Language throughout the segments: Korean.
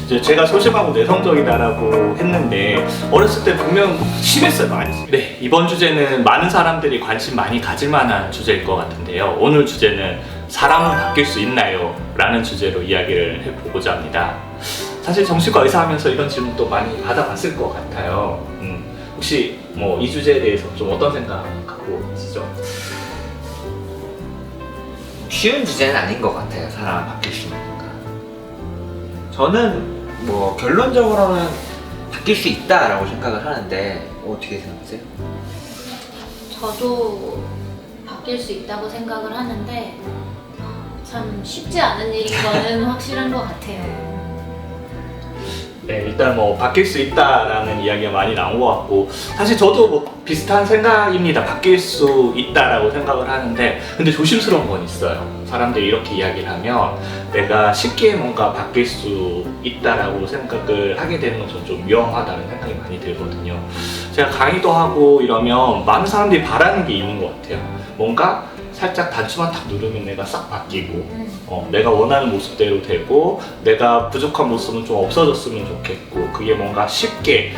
이제 제가 소심하고 내성적이다라고 했는데 어렸을 때 분명 심했어요, 많이. 네, 이번 주제는 많은 사람들이 관심 많이 가질 만한 주제일 것 같은데요. 오늘 주제는 사람은 바뀔 수 있나요? 라는 주제로 이야기를 해보고자 합니다. 사실 정신과 의사 하면서 이런 질문도 많이 받아봤을 것 같아요. 혹시 뭐 이 주제에 대해서 좀 어떤 생각 갖고 계시죠? 쉬운 주제는 아닌 것 같아요. 사람은 바뀔 수 있는가. 저는 뭐 결론적으로는 바뀔 수 있다라고 생각을 하는데 어떻게 생각하세요? 저도 바뀔 수 있다고 생각을 하는데 참 쉽지 않은 일인 거는 확실한 것 같아요. 네, 일단 뭐 바뀔 수 있다라는 이야기가 많이 나온 것 같고 사실 저도 뭐 비슷한 생각입니다. 바뀔 수 있다라고 생각을 하는데 근데 조심스러운 건 있어요. 사람들이 이렇게 이야기를 하면 내가 쉽게 뭔가 바뀔 수 있다라고 생각을 하게 되는 건 전 좀 위험하다는 생각이 많이 들거든요. 제가 강의도 하고 이러면 많은 사람들이 바라는 게 있는 것 같아요. 뭔가 살짝 단추만 탁 누르면 내가 싹 바뀌고 내가 원하는 모습대로 되고 내가 부족한 모습은 좀 없어졌으면 좋겠고 그게 뭔가 쉽게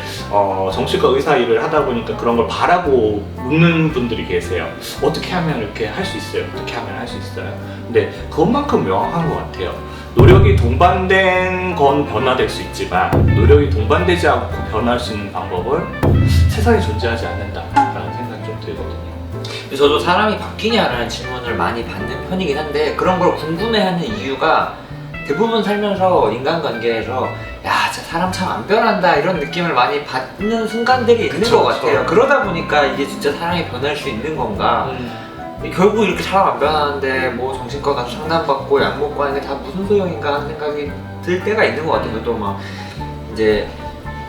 정신과 의사 일을 하다 보니까 그런 걸 바라고 묻는 분들이 계세요. 어떻게 하면 이렇게 할 수 있어요? 어떻게 하면 할 수 있어요? 근데 그것만큼 명확한 것 같아요. 노력이 동반된 건 변화될 수 있지만 노력이 동반되지 않고 변화할 수 있는 방법은 세상에 존재하지 않는다라는 생각이 좀 들거든요. 저도 사람이 바뀌냐라는 질문을 많이 받는 편이긴 한데 그런 걸 궁금해하는 이유가 대부분 살면서 인간관계에서 야, 진짜 사람 참 안 변한다 이런 느낌을 많이 받는 순간들이 있는 것 같아요. 그러다 보니까 이게 진짜 사람이 변할 수 있는 건가? 결국 이렇게 사람 안 변하는데 뭐 정신과 가서 상담받고 약 먹고 하는 게 다 무슨 소용인가 하는 생각이 들 때가 있는 것 같아요. 또 막 이제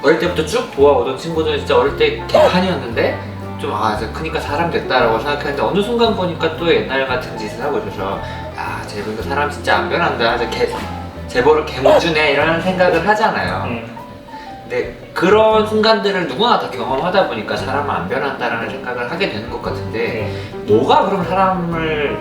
어릴 때부터 쭉 보아오던 친구들은 진짜 어릴 때 개판이었는데 좀 이제 크니까 사람 됐다라고 생각했는데 어느 순간 보니까 또 옛날 같은 짓을 하고 있어서 야, 쟤 사람 진짜 안 변한다. 재벌을 개무주네 이런 생각을 하잖아요. 근데 그런 순간들을 누구나 다 경험하다 보니까 사람은 안 변한다라는 생각을 하게 되는 것 같은데 뭐가 그럼 사람을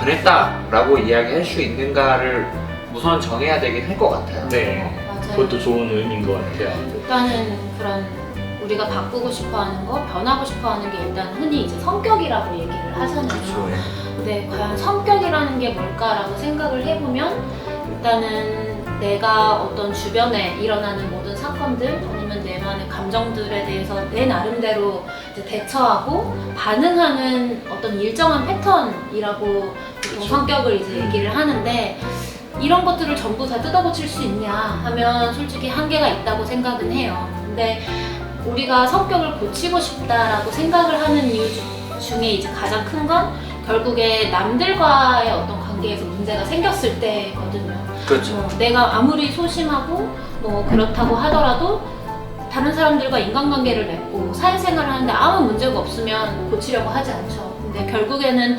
변했다라고 이야기할 수 있는가를 우선 정해야 되긴 할 것 같아요. 네, 맞아요. 그것도 좋은 의미인 것 같아요. 일단은 그런 우리가 바꾸고 싶어하는 거, 변하고 싶어하는 게 일단 흔히 이제 성격이라고 얘기를 하잖아요. 그렇죠. 근데 과연 성격이라는 게 뭘까라고 생각을 해보면 일단은 내가 어떤 주변에 일어나는 모든 사건들 아니면 내만의 감정들에 대해서 내 나름대로 이제 대처하고 반응하는 어떤 일정한 패턴이라고 보통 그렇죠. 성격을 이제 얘기를 하는데 이런 것들을 전부 다 뜯어고칠 수 있냐 하면 솔직히 한계가 있다고 생각은 해요. 근데 우리가 성격을 고치고 싶다라고 생각을 하는 이유 중에 이제 가장 큰 건 결국에 남들과의 어떤 관계에서 문제가 생겼을 때거든요. 그렇죠. 내가 아무리 소심하고 뭐 그렇다고 하더라도 다른 사람들과 인간관계를 맺고 사회생활을 하는데 아무 문제가 없으면 고치려고 하지 않죠. 근데 결국에는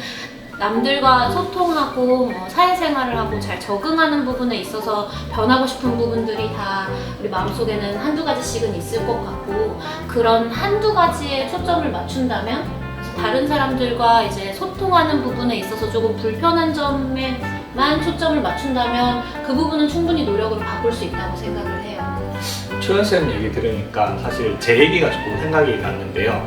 남들과 소통하고 뭐 사회생활을 하고 잘 적응하는 부분에 있어서 변하고 싶은 부분들이 다 우리 마음속에는 한두 가지씩은 있을 것 같고 그런 한두 가지에 초점을 맞춘다면 다른 사람들과 이제 소통하는 부분에 있어서 조금 불편한 점에만 초점을 맞춘다면 그 부분은 충분히 노력으로 바꿀 수 있다고 생각을 해요. 초연쌤 얘기 들으니까 사실 제 얘기가 조금 생각이 났는데요.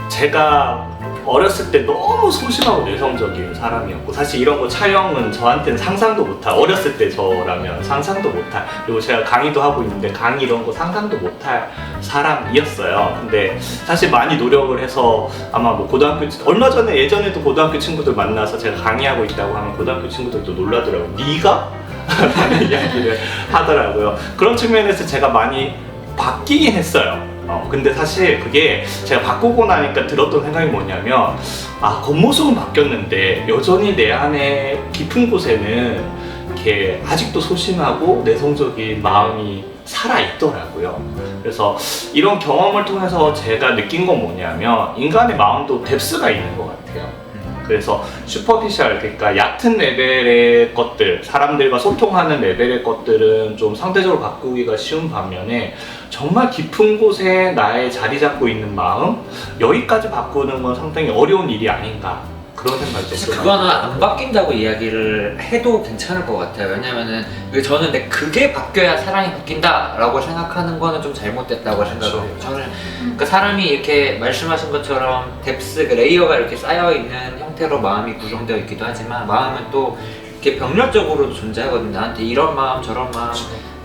제가 어렸을 때 너무 소심하고 내성적인 사람이었고 사실 이런 거 촬영은 저한테는 상상도 못할 어렸을 때 저라면 상상도 못할 그리고 제가 강의도 하고 있는데 강의 이런 거 상상도 못할 사람이었어요. 근데 사실 많이 노력을 해서 아마 뭐 고등학교 얼마 전에 예전에도 고등학교 친구들 만나서 제가 강의하고 있다고 하면 고등학교 친구들도 놀라더라고요. 네가? 라는 이야기를 하더라고요. 그런 측면에서 제가 많이 바뀌긴 했어요. 근데 사실 그게 제가 바꾸고 나니까 들었던 생각이 뭐냐면 겉모습은 바뀌었는데 여전히 내 안에 깊은 곳에는 이렇게 아직도 소심하고 내성적인 마음이 살아있더라고요. 그래서 이런 경험을 통해서 제가 느낀 건 뭐냐면 인간의 마음도 뎁스가 있는 것 같아요. 그래서 슈퍼피셜, 그러니까 얕은 레벨의 것들, 사람들과 소통하는 레벨의 것들은 좀 상대적으로 바꾸기가 쉬운 반면에 정말 깊은 곳에 나의 자리 잡고 있는 마음, 여기까지 바꾸는 건 상당히 어려운 일이 아닌가 그런 생각이 사실 들어요. 그거는 안 바뀐다고 이야기를 해도 괜찮을 것 같아요. 왜냐면은 저는 근데 그게 바뀌어야 사람이 바뀐다라고 생각하는 거는 좀 잘못됐다고 생각해요. 저는 그러니까 사람이 이렇게 말씀하신 것처럼 뎁스, 그 레이어가 이렇게 쌓여 있는 형태로 마음이 구성되어 있기도 하지만 마음은 또 이렇게 병렬적으로도 존재하거든요. 나한테 이런 마음 저런 마음.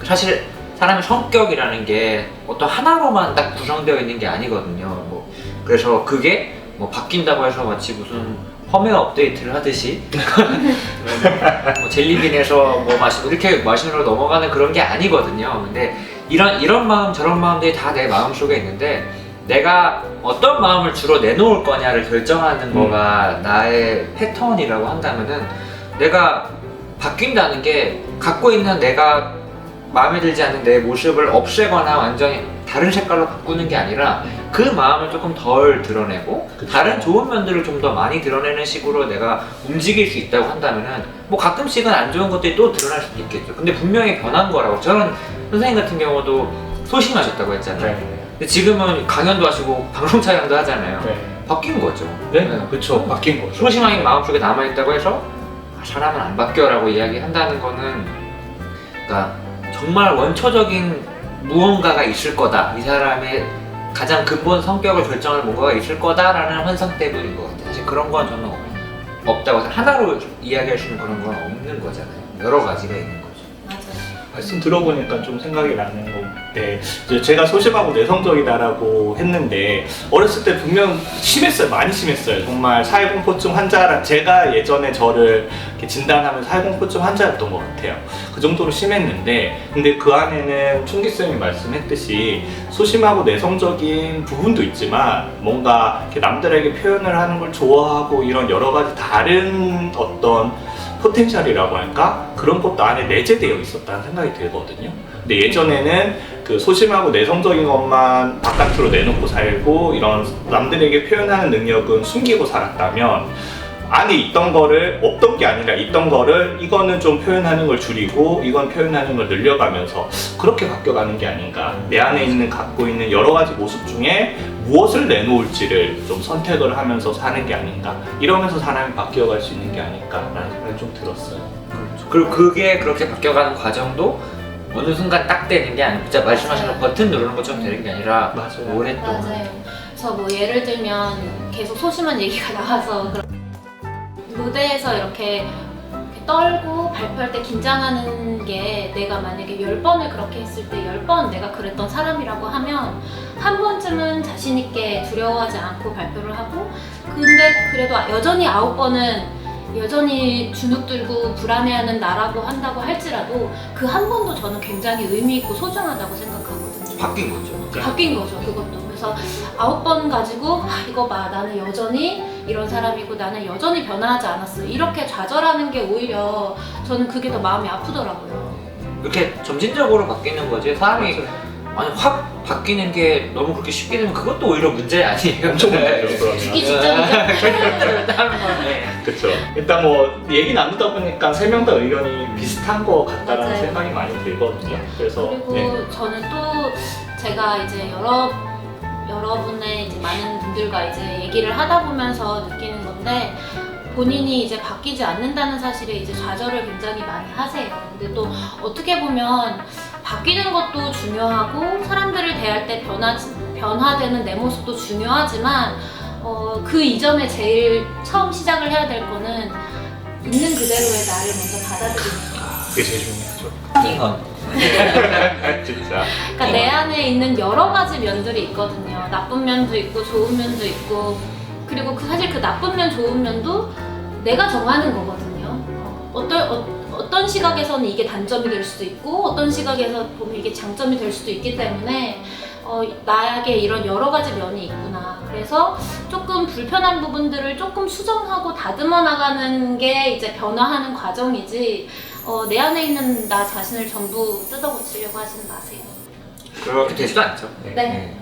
사실 사람의 성격이라는 게 어떤 하나로만 딱 구성되어 있는 게 아니거든요. 뭐 그래서 그게 뭐 바뀐다고 해서 마치 무슨 펌웨어 업데이트를 하듯이 뭐 젤리빈에서 뭐 이렇게 마시으로 넘어가는 그런 게 아니거든요. 근데 이런 마음 저런 마음들이 다 내 마음 속에 있는데 내가 어떤 마음을 주로 내놓을 거냐를 결정하는 거가 나의 패턴이라고 한다면은 내가 바뀐다는 게 갖고 있는 내가 마음에 들지 않는 내 모습을 없애거나 완전히 다른 색깔로 바꾸는 게 아니라 그 마음을 조금 덜 드러내고 그쵸. 다른 좋은 면들을 좀 더 많이 드러내는 식으로 내가 움직일 수 있다고 한다면은 뭐 가끔씩은 안 좋은 것들이 또 드러날 수도 있겠죠. 근데 분명히 변한 거라고. 저는 선생님 같은 경우도 소심하셨다고 했잖아요. 네. 근데 지금은 강연도 하시고 방송 촬영도 하잖아요. 네. 바뀐 거죠. 네, 그렇죠. 바뀐 거죠. 소심함이 마음속에 남아있다고 해서 사람은 안 바뀌어라고 이야기한다는 거는 그러니까 정말 원초적인 무언가가 있을 거다. 이 사람의 가장 근본 성격을 결정하는 뭔가가 있을 거다라는 환상 때문인 것 같아요. 사실 그런 건 저는 없다고 생각해요. 하나로 이야기할 수 있는 그런 건 없는 거잖아요. 여러 가지가 있는 거죠. 맞아요. 말씀 들어보니까 좀 생각이 나는 건데 이제 제가 소심하고 내성적이다라고 했는데 어렸을 때 분명 심했어요. 많이 심했어요. 정말 사회공포증 환자라 제가 예전에 저를 이렇게 진단하면 사회공포증 환자였던 것 같아요. 그 정도로 심했는데 근데 그 안에는 충기쌤이 말씀했듯이 소심하고 내성적인 부분도 있지만 뭔가 이렇게 남들에게 표현을 하는 걸 좋아하고 이런 여러 가지 다른 어떤 포텐셜이라고 할까? 그런 것도 안에 내재되어 있었다는 생각이 들거든요. 근데 예전에는 그 소심하고 내성적인 것만 바깥으로 내놓고 살고 이런 남들에게 표현하는 능력은 숨기고 살았다면 안에 있던 거를 없던 게 아니라 있던 거를 이거는 좀 표현하는 걸 줄이고 이건 표현하는 걸 늘려가면서 그렇게 바뀌어가는 게 아닌가. 내 안에 있는 갖고 있는 여러 가지 모습 중에 무엇을 내놓을지를 좀 선택을 하면서 사는 게 아닌가. 이러면서 사람이 바뀌어갈 수 있는 게 아닐까라는 생각이 좀 들었어요. 그리고 그게 그렇게 바뀌어가는 과정도 어느 순간 딱 되는 게 아니고 진짜 말씀하신 버튼 누르는 것처럼 되는 게 아니라 맞아요. 오랫동안 맞아요. 그래서 뭐 예를 들면 계속 소심한 얘기가 나와서 무대에서 이렇게 떨고 발표할 때 긴장하는 게 내가 만약에 10번을 그렇게 했을 때 10번 내가 그랬던 사람이라고 하면 한 번쯤은 자신 있게 두려워하지 않고 발표를 하고 근데 그래도 여전히 9번은 여전히 주눅 들고 불안해하는 나라고 한다고 할지라도 그 한 번도 저는 굉장히 의미 있고 소중하다고 생각하거든요. 바뀐 거죠. 바뀐 거죠, 그것도. 그래서 9번 가지고 이거 봐, 나는 여전히 이런 사람이고 나는 여전히 변화하지 않았어. 이렇게 좌절하는 게 오히려 저는 그게 더 마음이 아프더라고요. 이렇게 점진적으로 바뀌는 거지. 사람이 아니 확 바뀌는 게 너무 그렇게 쉽게 되면 그것도 오히려 문제 아니에요. 엄청 문제죠, 그러면. 죽이 진짜 그렇죠. 일단 뭐 얘기 나누다 보니까 세 명 다 의견이 비슷한 것 같다라는 맞아요. 생각이 많이 들거든요. 그래서 그리고 네. 저는 또 제가 이제 여러분의 이제 많은 분들과 이제 얘기를 하다 보면서 느끼는 건데 본인이 이제 바뀌지 않는다는 사실에 이제 좌절을 굉장히 많이 하세요. 근데 또 어떻게 보면 바뀌는 것도 중요하고 사람들을 대할 때 변화되는 내 모습도 중요하지만 그 이전에 제일 처음 시작을 해야 될 거는 있는 그대로의 나를 먼저 받아들이는 거예요. 그게 제일 중요하죠. 이건 진짜. 그러니까 내 안에 있는 여러 가지 면들이 있거든요. 나쁜 면도 있고 좋은 면도 있고 그리고 사실 그 나쁜 면 좋은 면도 내가 정하는 거거든요. 어떤 시각에서는 이게 단점이 될 수도 있고 어떤 시각에서 보면 이게 장점이 될 수도 있기 때문에 나에게 이런 여러 가지 면이 있구나. 그래서 조금 불편한 부분들을 조금 수정하고 다듬어 나가는 게 이제 변화하는 과정이지 내 안에 있는 나 자신을 전부 뜯어고치려고 하지는 마세요. 그렇게 되지도 않죠. 네.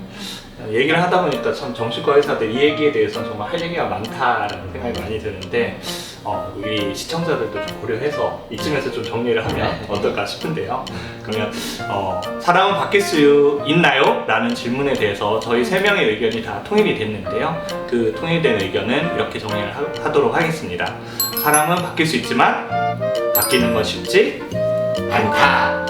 얘기를 하다 보니까 참 정신과 의사들 이 얘기에 대해서 정말 할 얘기가 많다라는 생각이 많이 드는데 우리 시청자들도 좀 고려해서 이쯤에서 좀 정리를 하면 어떨까 싶은데요. 그러면 사람은 바뀔 수 있나요? 라는 질문에 대해서 저희 세 명의 의견이 다 통일이 됐는데요. 그 통일된 의견은 이렇게 정리를 하도록 하겠습니다. 사람은 바뀔 수 있지만 바뀌는 건 쉽지 않다.